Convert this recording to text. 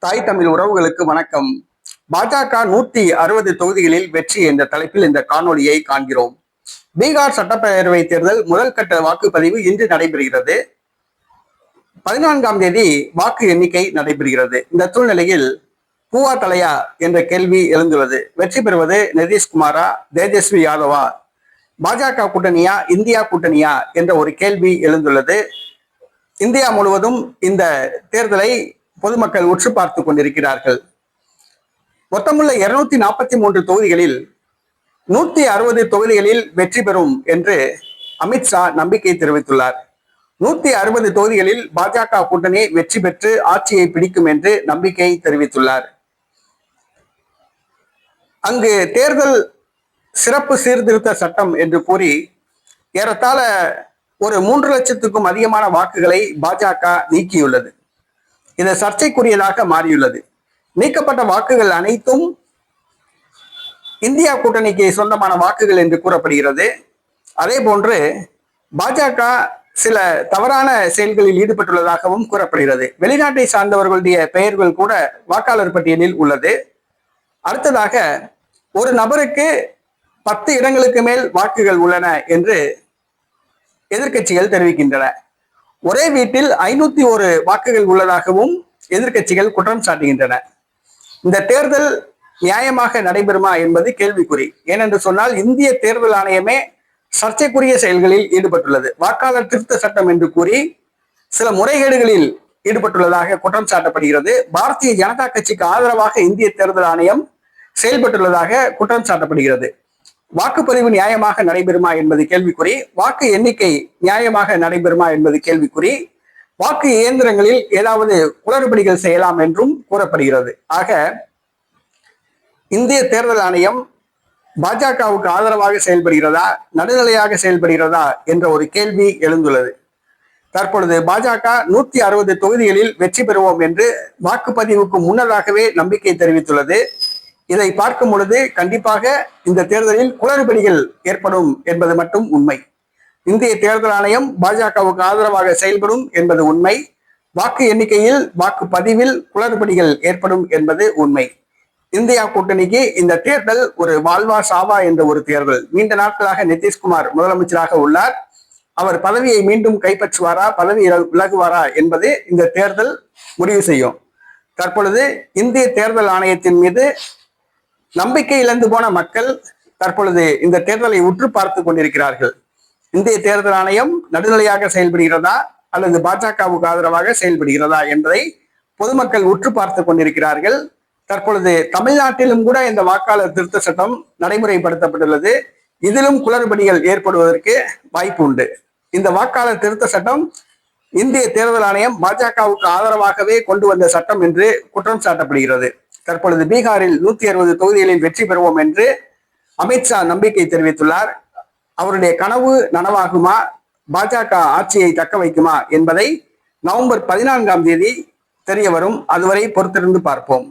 தாய் தமிழ் உறவுகளுக்கு வணக்கம். பாஜக 160 தொகுதிகளில் வெற்றி என்ற தலைப்பில் இந்த காணொலியை காண்கிறோம். பீகார் சட்டப்பேரவை தேர்தல் முதல் கட்ட வாக்குப்பதிவு இன்று நடைபெறுகிறது. 14ஆம் தேதி வாக்கு எண்ணிக்கை நடைபெறுகிறது. இந்த சூழ்நிலையில் பூவா தலையா என்ற கேள்வி எழுந்துள்ளது. வெற்றி பெறுவது நிதிஷ்குமாரா, தேஜஸ்வி யாதவா, பாஜக கூட்டணியா, இந்தியா கூட்டணியா என்ற ஒரு கேள்வி எழுந்துள்ளது. இந்தியா முழுவதும் இந்த தேர்தலை பொதுமக்கள் உற்று பார்த்து கொண்டிருக்கிறார்கள். மொத்தமுள்ள 243 தொகுதிகளில் 160 தொகுதிகளில் வெற்றி பெறும் என்று அமித்ஷா நம்பிக்கை தெரிவித்துள்ளார். 160 தொகுதிகளில் பாஜக கூட்டணி வெற்றி பெற்று ஆட்சியை பிடிக்கும் என்று நம்பிக்கை தெரிவித்துள்ளார். அங்கு தேர்தல் சிறப்பு சீர்திருத்த சட்டம் என்று கூறி ஏறத்தாழ ஒரு 3 லட்சத்துக்கும் அதிகமான வாக்குகளை பாஜக நீக்கியுள்ளது. இது சர்ச்சைக்குரியதாக மாறியுள்ளது. நீக்கப்பட்ட வாக்குகள் அனைத்தும் இந்தியா கூட்டணிக்கு சொந்தமான வாக்குகள் என்று கூறப்படுகிறது. அதே போன்று பாஜக சில தவறான செயல்களில் ஈடுபட்டுள்ளதாகவும் கூறப்படுகிறது. வெளிநாட்டை சார்ந்தவர்களுடைய பெயர்கள் கூட வாக்காளர் பட்டியலில் உள்ளது. அடுத்ததாக ஒரு நபருக்கு 10 இடங்களுக்கு மேல் வாக்குகள் உள்ளன என்று எதிர்க்கட்சிகள் தெரிவிக்கின்றன. ஒரே வீட்டில் 501 வாக்குகள் உள்ளதாகவும் எதிர்க்கட்சிகள் குற்றம் சாட்டுகின்றன. இந்த தேர்தல் நியாயமாக நடைபெறுமா என்பது கேள்விக்குறி. ஏனென்று சொன்னால் இந்திய தேர்தல் ஆணையமே சர்ச்சைக்குரிய செயல்களில் ஈடுபட்டுள்ளது. வாக்காளர் திருத்த சட்டம் என்று கூறி சில முறைகேடுகளில் ஈடுபட்டுள்ளதாக குற்றம் சாட்டப்படுகிறது. பாரதிய ஜனதா கட்சிக்கு ஆதரவாக இந்திய தேர்தல் ஆணையம் செயல்பட்டுள்ளதாக குற்றம் சாட்டப்படுகிறது. வாக்குப்பதிவு நியாயமாக நடைபெறுமா என்பது கேள்விக்குறி. வாக்கு எண்ணிக்கை நியாயமாக நடைபெறுமா என்பது கேள்விக்குறி. வாக்கு இயந்திரங்களில் ஏதாவது குளறுபடிகள் செய்யலாம் என்றும் கூறப்படுகிறது. ஆக இந்திய தேர்தல் ஆணையம் பாஜகவுக்கு ஆதரவாக செயல்படுகிறதா, நடுநிலையாக செயல்படுகிறதா என்ற ஒரு கேள்வி எழுந்துள்ளது. தற்பொழுது பாஜக 160 தொகுதிகளில் வெற்றி பெறுவோம் என்று வாக்குப்பதிவுக்கு முன்னதாகவே நம்பிக்கை தெரிவித்துள்ளது. இதை பார்க்கும் பொழுது கண்டிப்பாக இந்த தேர்தலில் குளறுபடிகள் ஏற்படும் என்பது மட்டும் உண்மை. இந்திய தேர்தல் ஆணையம் பாஜகவுக்கு ஆதரவாக செயல்படும் என்பது உண்மை. வாக்கு எண்ணிக்கையில், வாக்குப்பதிவில் குளறுபடிகள் ஏற்படும் என்பது உண்மை. இந்தியா கூட்டணிக்கு இந்த தேர்தல் ஒரு வாழ்வா சாவா என்ற ஒரு தேர்தல். நீண்ட நாட்களாக நிதிஷ்குமார் முதலமைச்சராக உள்ளார். அவர் பதவியை மீண்டும் கைப்பற்றுவாரா, பதவி விலகுவாரா என்பது இந்த தேர்தல் முடிவு செய்யும். தற்பொழுது இந்திய தேர்தல் ஆணையத்தின் மீது நம்பிக்கை இழந்து போன மக்கள் தற்பொழுது இந்த தேர்தலை உற்று பார்த்து கொண்டிருக்கிறார்கள். இந்திய தேர்தல் ஆணையம் நடுநிலையாக செயல்படுகிறதா அல்லது பாஜகவுக்கு ஆதரவாக செயல்படுகிறதா என்பதை பொதுமக்கள் உற்று பார்த்து கொண்டிருக்கிறார்கள். தற்பொழுது தமிழ்நாட்டிலும் கூட இந்த வாக்காளர் திருத்த சட்டம் நடைமுறைப்படுத்தப்பட்டுள்ளது. இதிலும் குளறுபடிகள் ஏற்படுவதற்கு வாய்ப்பு உண்டு. இந்த வாக்காளர் திருத்த சட்டம் இந்திய தேர்தல் ஆணையம் பாஜகவுக்கு ஆதரவாகவே கொண்டு வந்த சட்டம் என்று குற்றம் சாட்டப்படுகிறது. தற்பொழுது பீகாரில் 160 தொகுதிகளில் வெற்றி பெறுவோம் என்று அமித்ஷா நம்பிக்கை தெரிவித்துள்ளார். அவருடைய கனவு நனவாகுமா, பாஜக ஆட்சியை தக்க வைக்குமா என்பதை நவம்பர் 14ஆம் தேதி தெரிய வரும். அதுவரை பொறுத்திருந்து பார்ப்போம்.